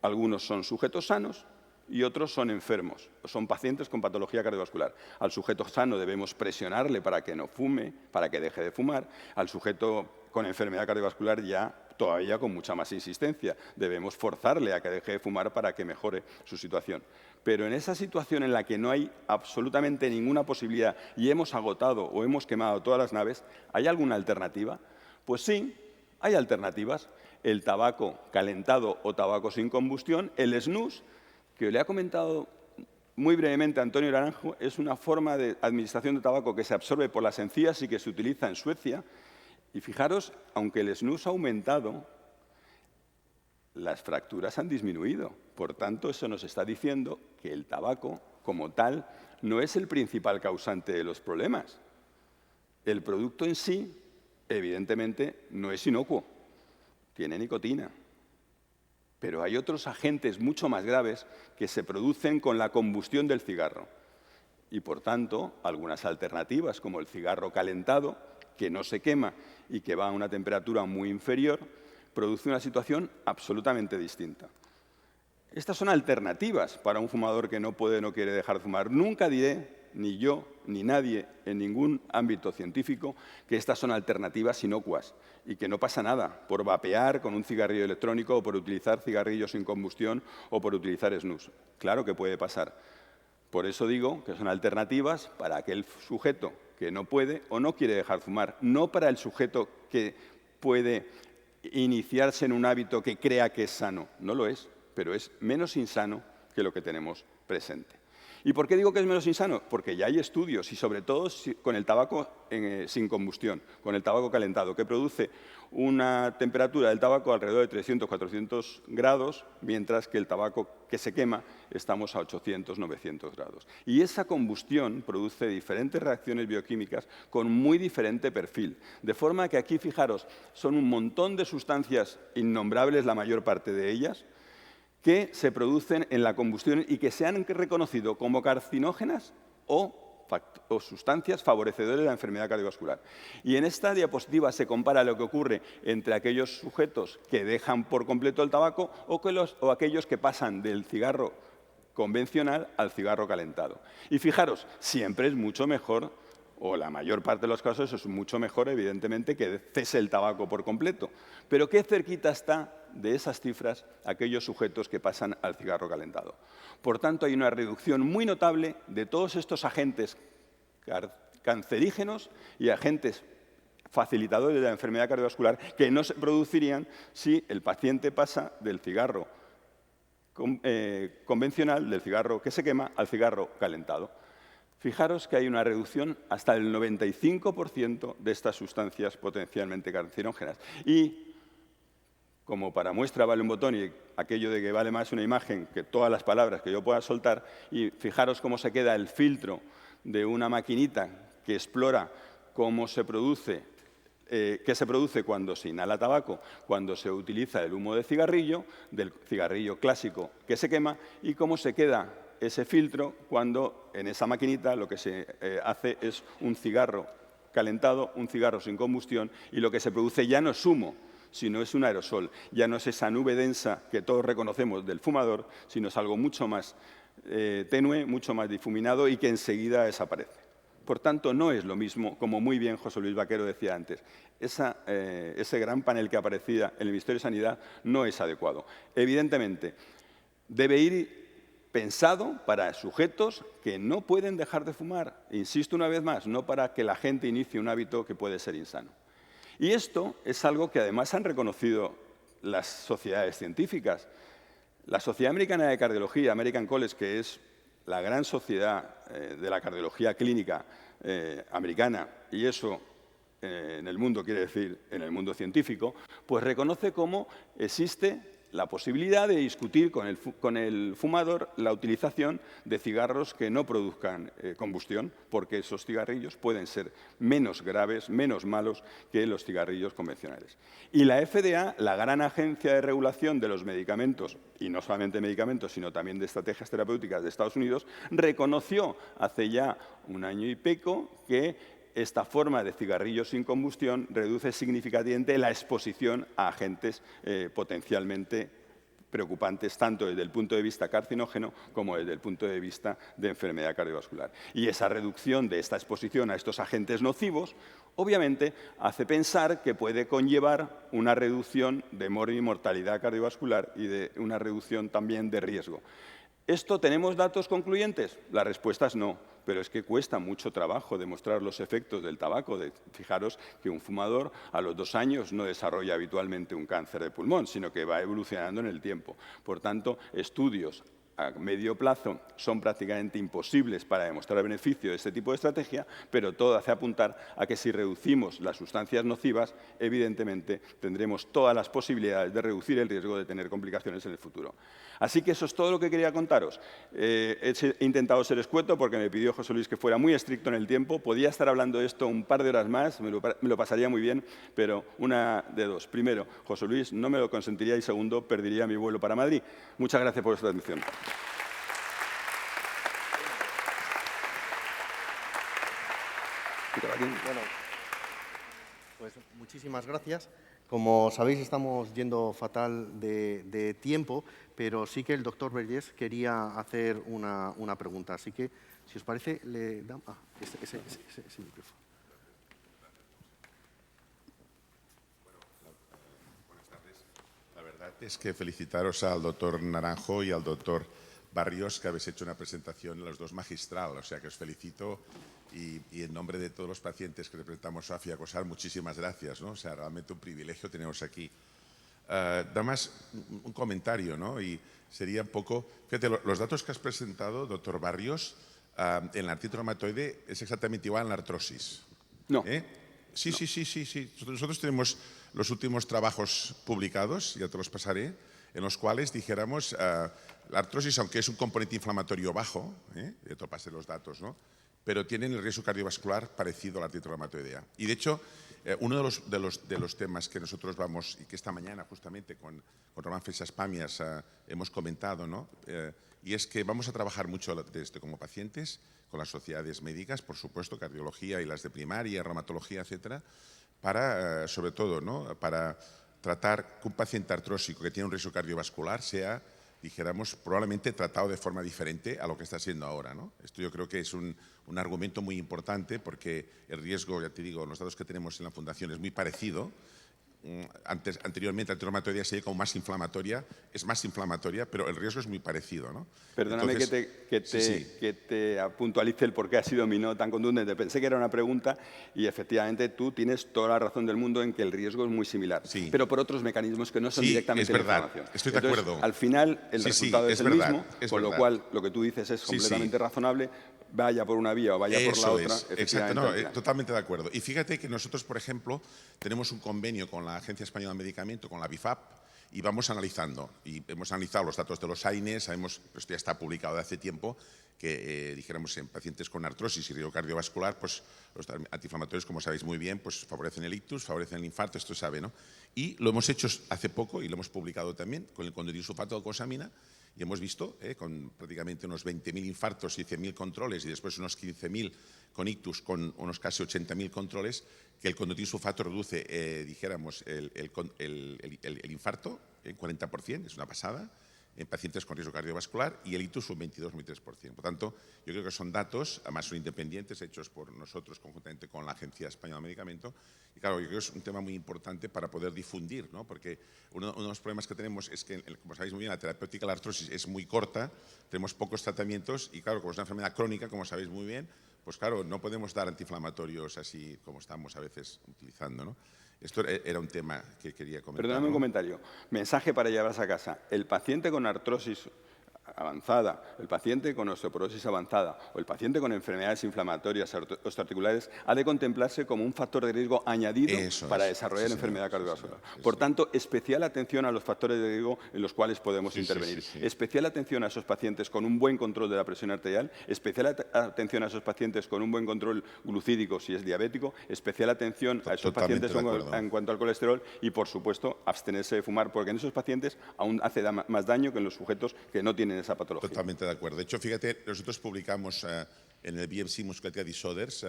Algunos son sujetos sanos y otros son enfermos, son pacientes con patología cardiovascular. Al sujeto sano debemos presionarle para que no fume, para que deje de fumar. Al sujeto con enfermedad cardiovascular ya todavía con mucha más insistencia. Debemos forzarle a que deje de fumar para que mejore su situación. Pero en esa situación en la que no hay absolutamente ninguna posibilidad y hemos agotado o hemos quemado todas las naves, ¿hay alguna alternativa? Pues sí, hay alternativas. El tabaco calentado o tabaco sin combustión, el snus, que le ha comentado muy brevemente Antonio Naranjo, es una forma de administración de tabaco que se absorbe por las encías y que se utiliza en Suecia. Y fijaros, aunque el snus ha aumentado, las fracturas han disminuido. Por tanto, eso nos está diciendo que el tabaco, como tal, no es el principal causante de los problemas. El producto en sí, evidentemente, no es inocuo. Tiene nicotina. Pero hay otros agentes mucho más graves que se producen con la combustión del cigarro. Y, por tanto, algunas alternativas, como el cigarro calentado, que no se quema y que va a una temperatura muy inferior, produce una situación absolutamente distinta. Estas son alternativas para un fumador que no puede o no quiere dejar de fumar. Nunca diré, ni yo, ni nadie, en ningún ámbito científico, que estas son alternativas inocuas y que no pasa nada por vapear con un cigarrillo electrónico o por utilizar cigarrillos sin combustión o por utilizar snus. Claro que puede pasar. Por eso digo que son alternativas para aquel sujeto que no puede o no quiere dejar de fumar, no para el sujeto que puede iniciarse en un hábito que crea que es sano. No lo es, pero es menos insano que lo que tenemos presente. ¿Y por qué digo que es menos insano? Porque ya hay estudios, y sobre todo con el tabaco sin combustión, con el tabaco calentado, que produce una temperatura del tabaco alrededor de 300-400 grados, mientras que el tabaco que se quema estamos a 800-900 grados. Y esa combustión produce diferentes reacciones bioquímicas con muy diferente perfil. De forma que aquí, fijaros, son un montón de sustancias innombrables, la mayor parte de ellas, que se producen en la combustión y que se han reconocido como carcinógenas o sustancias favorecedoras de la enfermedad cardiovascular. Y en esta diapositiva se compara lo que ocurre entre aquellos sujetos que dejan por completo el tabaco o aquellos que pasan del cigarro convencional al cigarro calentado. Y fijaros, siempre es mucho mejor, o la mayor parte de los casos es mucho mejor, evidentemente, que cese el tabaco por completo. Pero qué cerquita está de esas cifras aquellos sujetos que pasan al cigarro calentado. Por tanto, hay una reducción muy notable de todos estos agentes cancerígenos y agentes facilitadores de la enfermedad cardiovascular que no se producirían si el paciente pasa del cigarro convencional, del cigarro que se quema, al cigarro calentado. Fijaros que hay una reducción hasta el 95% de estas sustancias potencialmente cancerógenas. Y, como para muestra vale un botón y aquello de que vale más una imagen que todas las palabras que yo pueda soltar, y fijaros cómo se queda el filtro de una maquinita que explora cómo se produce, qué se produce cuando se inhala tabaco, cuando se utiliza el humo de cigarrillo, del cigarrillo clásico que se quema, y cómo se queda ese filtro cuando en esa maquinita lo que se hace es un cigarro calentado, un cigarro sin combustión, y lo que se produce ya no es humo, sino es un aerosol. Ya no es esa nube densa que todos reconocemos del fumador, sino es algo mucho más tenue, mucho más difuminado y que enseguida desaparece. Por tanto, no es lo mismo, como muy bien José Luis Vaquero decía antes. Ese gran panel que aparecía en el Ministerio de Sanidad no es adecuado. Evidentemente, debe ir pensado para sujetos que no pueden dejar de fumar. Insisto una vez más, no para que la gente inicie un hábito que puede ser insano. Y esto es algo que además han reconocido las sociedades científicas. La Sociedad Americana de Cardiología, American College, que es la gran sociedad de la cardiología clínica americana, y eso en el mundo quiere decir en el mundo científico, pues reconoce cómo existe la posibilidad de discutir con el fumador la utilización de cigarros que no produzcan combustión, porque esos cigarrillos pueden ser menos graves, menos malos que los cigarrillos convencionales. Y la FDA, la gran agencia de regulación de los medicamentos, y no solamente medicamentos, sino también de estrategias terapéuticas de Estados Unidos, reconoció hace ya un año y pico que esta forma de cigarrillo sin combustión reduce significativamente la exposición a agentes potencialmente preocupantes, tanto desde el punto de vista carcinógeno como desde el punto de vista de enfermedad cardiovascular. Y esa reducción de esta exposición a estos agentes nocivos, obviamente, hace pensar que puede conllevar una reducción de mortalidad cardiovascular y de una reducción también de riesgo. ¿Esto tenemos datos concluyentes? La respuesta es no, pero es que cuesta mucho trabajo demostrar los efectos del tabaco. Fijaros que un fumador a los 2 años no desarrolla habitualmente un cáncer de pulmón, sino que va evolucionando en el tiempo. Por tanto, estudios a medio plazo son prácticamente imposibles para demostrar el beneficio de este tipo de estrategia, pero todo hace apuntar a que si reducimos las sustancias nocivas, evidentemente tendremos todas las posibilidades de reducir el riesgo de tener complicaciones en el futuro. Así que eso es todo lo que quería contaros. He intentado ser escueto porque me pidió José Luis que fuera muy estricto en el tiempo. Podía estar hablando de esto un par de horas más, me lo pasaría muy bien, pero una de dos. Primero, José Luis no me lo consentiría y segundo, perdería mi vuelo para Madrid. Muchas gracias por vuestra atención. Bueno, pues muchísimas gracias. Como sabéis, estamos yendo fatal de tiempo, pero sí que el doctor Vergés quería hacer una pregunta. Así que, si os parece, le damos ese micrófono. Buenas tardes. La verdad es que felicitaros al doctor Naranjo y al doctor Barrios, que habéis hecho una presentación los dos magistral. O sea, que os felicito y en nombre de todos los pacientes que representamos a Fiacosar, muchísimas gracias, ¿no? O sea, realmente un privilegio teneros aquí. Nada más un comentario, ¿no? Y sería un poco... Fíjate, los datos que has presentado, doctor Barrios, en la artritis reumatoide es exactamente igual en la artrosis. No. Sí, no. Sí. Nosotros tenemos los últimos trabajos publicados, ya te los pasaré, en los cuales dijéramos, la artrosis, aunque es un componente inflamatorio bajo, ya te pasé los datos, ¿no? Pero tienen el riesgo cardiovascular parecido a la artritis reumatoidea. Y de hecho, uno de los temas que nosotros vamos, y que esta mañana justamente con Román Feixas Pamias hemos comentado, ¿no? Y es que vamos a trabajar mucho desde como pacientes, con las sociedades médicas, por supuesto, cardiología y las de primaria, reumatología, etcétera, para, sobre todo, ¿no? Para tratar que un paciente artrósico que tiene un riesgo cardiovascular sea, dijéramos, probablemente tratado de forma diferente a lo que está siendo ahora, ¿no? Esto yo creo que es un argumento muy importante porque el riesgo, ya te digo, los datos que tenemos en la Fundación es muy parecido. Anteriormente, la reumatoidea sería como más inflamatoria, es más inflamatoria, pero el riesgo es muy parecido, ¿no? Perdóname. Entonces, que te puntualice el por qué ha sido mi no tan contundente. Pensé que era una pregunta y efectivamente tú tienes toda la razón del mundo en que el riesgo es muy similar, pero por otros mecanismos que no son directamente la inflamación. Estoy de acuerdo. Al final el resultado es el mismo, con lo cual lo que tú dices es completamente razonable. Vaya por una vía o vaya por la otra. Exacto, no, totalmente de acuerdo. Y fíjate que nosotros, por ejemplo, tenemos un convenio con la Agencia Española de Medicamento, con la BIFAP, y vamos analizando. Y hemos analizado los datos de los AINES, sabemos, esto ya está publicado de hace tiempo, que dijéramos en pacientes con artrosis y riesgo cardiovascular, pues los antiinflamatorios, como sabéis muy bien, pues favorecen el ictus, favorecen el infarto, esto se sabe, ¿no? Y lo hemos hecho hace poco y lo hemos publicado también con el condotisulfato de glucosamina. Y hemos visto, con prácticamente unos 20.000 infartos y 100.000 controles y después unos 15.000 con ictus, con unos casi 80.000 controles, que el condotisulfato reduce, dijéramos, el infarto en 40%, es una pasada, en pacientes con riesgo cardiovascular, y el ictus un 22,3%. Por tanto, yo creo que son datos, además son independientes, hechos por nosotros conjuntamente con la Agencia Española de Medicamento. Y claro, yo creo que es un tema muy importante para poder difundir, ¿no? Porque uno de los problemas que tenemos es que, como sabéis muy bien, la terapéutica de la artrosis es muy corta, tenemos pocos tratamientos y, claro, como es una enfermedad crónica, como sabéis muy bien, pues claro, no podemos dar antiinflamatorios así como estamos a veces utilizando, ¿no? Esto era un tema que quería comentar. Perdóname un comentario. Mensaje para llevarse a casa. El paciente con artrosis avanzada, el paciente con osteoporosis avanzada o el paciente con enfermedades inflamatorias osteoarticulares ha de contemplarse como un factor de riesgo añadido para desarrollar enfermedad cardiovascular. Por tanto, especial atención a los factores de riesgo en los cuales podemos intervenir. Especial atención a esos pacientes con un buen control de la presión arterial, especial atención a esos pacientes con un buen control glucídico si es diabético, especial atención a esos pacientes en cuanto al colesterol y, por supuesto, abstenerse de fumar, porque en esos pacientes aún hace más daño que en los sujetos que no tienen esa patología. Totalmente de acuerdo. De hecho, fíjate, nosotros publicamos en el BMC Muscular Disorders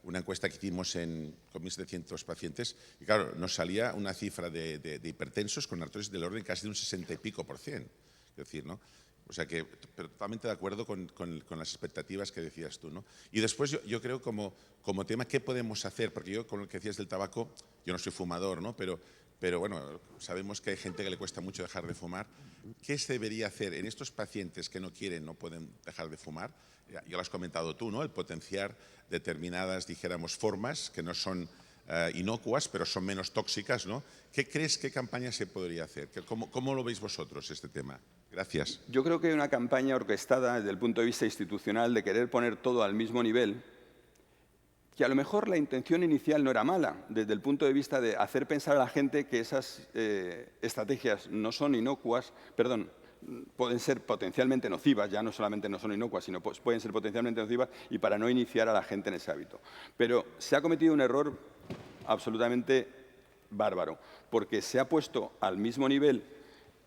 una encuesta que hicimos con 1.700 pacientes y, claro, nos salía una cifra de hipertensos con artrosis del orden casi de un 60 y pico %. Es decir, ¿no? O sea que, pero totalmente de acuerdo con las expectativas que decías tú, ¿no? Y después yo creo como tema, ¿qué podemos hacer? Porque yo, con lo que decías del tabaco, yo no soy fumador, ¿no? Pero bueno, sabemos que hay gente que le cuesta mucho dejar de fumar. ¿Qué se debería hacer en estos pacientes que no quieren, no pueden dejar de fumar? Ya lo has comentado tú, ¿no? El potenciar determinadas, dijéramos, formas que no son inocuas, pero son menos tóxicas, ¿no? ¿Qué crees, qué campaña se podría hacer? ¿Cómo lo veis vosotros este tema? Gracias. Yo creo que hay una campaña orquestada desde el punto de vista institucional de querer poner todo al mismo nivel, que a lo mejor la intención inicial no era mala, desde el punto de vista de hacer pensar a la gente que esas estrategias no son inocuas, perdón, pueden ser potencialmente nocivas, ya no solamente no son inocuas, sino pueden ser potencialmente nocivas, y para no iniciar a la gente en ese hábito. Pero se ha cometido un error absolutamente bárbaro, porque se ha puesto al mismo nivel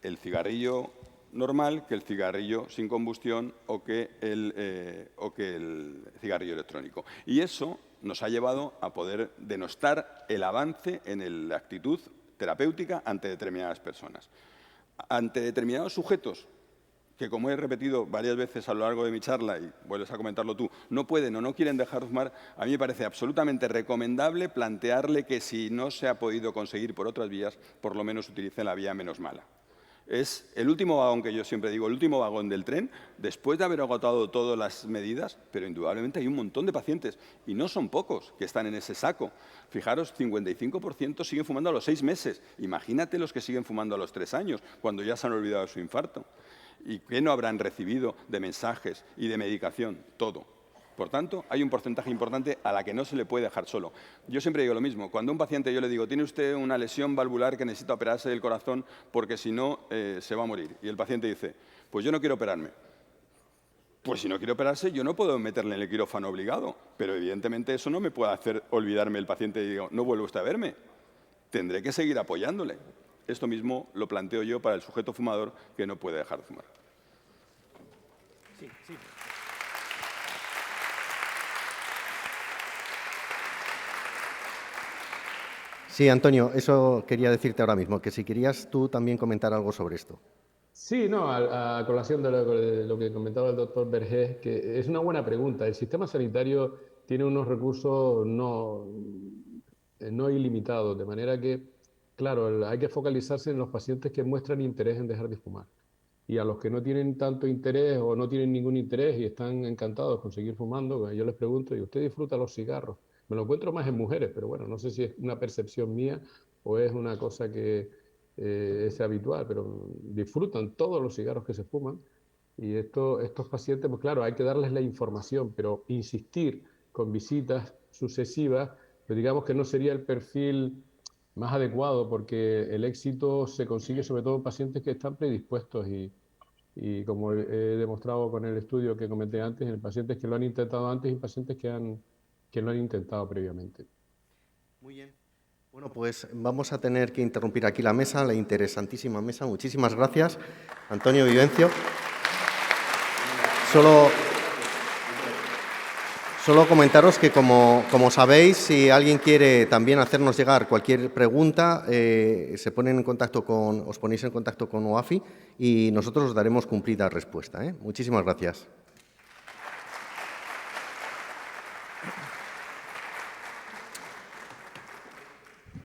el cigarrillo normal que el cigarrillo sin combustión o que el cigarrillo electrónico. Y eso nos ha llevado a poder denostar el avance en la actitud terapéutica ante determinadas personas. Ante determinados sujetos que, como he repetido varias veces a lo largo de mi charla, y vuelves a comentarlo tú, no pueden o no quieren dejar de fumar, a mí me parece absolutamente recomendable plantearle que si no se ha podido conseguir por otras vías, por lo menos utilice la vía menos mala. Es el último vagón, que yo siempre digo, el último vagón del tren, después de haber agotado todas las medidas, pero indudablemente hay un montón de pacientes, y no son pocos, que están en ese saco. Fijaros, 55% siguen fumando a los 6 meses. Imagínate los que siguen fumando a los 3 años, cuando ya se han olvidado de su infarto. ¿Y qué no habrán recibido de mensajes y de medicación? Todo. Por tanto, hay un porcentaje importante a la que no se le puede dejar solo. Yo siempre digo lo mismo. Cuando a un paciente yo le digo, tiene usted una lesión valvular que necesita operarse del corazón porque si no se va a morir. Y el paciente dice, pues yo no quiero operarme. Pues si no quiere operarse, yo no puedo meterle en el quirófano obligado. Pero evidentemente eso no me puede hacer olvidarme el paciente y digo, no vuelve usted a verme. Tendré que seguir apoyándole. Esto mismo lo planteo yo para el sujeto fumador que no puede dejar de fumar. Sí, sí. Sí, Antonio, eso quería decirte ahora mismo, que si querías tú también comentar algo sobre esto. Sí, no, a colación de lo que comentaba el doctor Vergés, que es una buena pregunta. El sistema sanitario tiene unos recursos no ilimitados, de manera que, claro, hay que focalizarse en los pacientes que muestran interés en dejar de fumar. Y a los que no tienen tanto interés o no tienen ningún interés y están encantados con seguir fumando, yo les pregunto, ¿y usted disfruta los cigarros? Me lo encuentro más en mujeres, pero bueno, no sé si es una percepción mía o es una cosa que es habitual, pero disfrutan todos los cigarros que se fuman. Y estos pacientes, pues claro, hay que darles la información, pero insistir con visitas sucesivas, pues digamos que no sería el perfil más adecuado, porque el éxito se consigue sobre todo en pacientes que están predispuestos y como he demostrado con el estudio que comenté antes, en pacientes que lo han intentado antes y pacientes que lo han intentado previamente. Muy bien. Bueno, pues vamos a tener que interrumpir aquí la mesa, la interesantísima mesa. Muchísimas gracias, Antonio Vivencio. Solo comentaros que, como sabéis, si alguien quiere también hacernos llegar cualquier pregunta, os ponéis en contacto con OAFI y nosotros os daremos cumplida respuesta, ¿eh? Muchísimas gracias.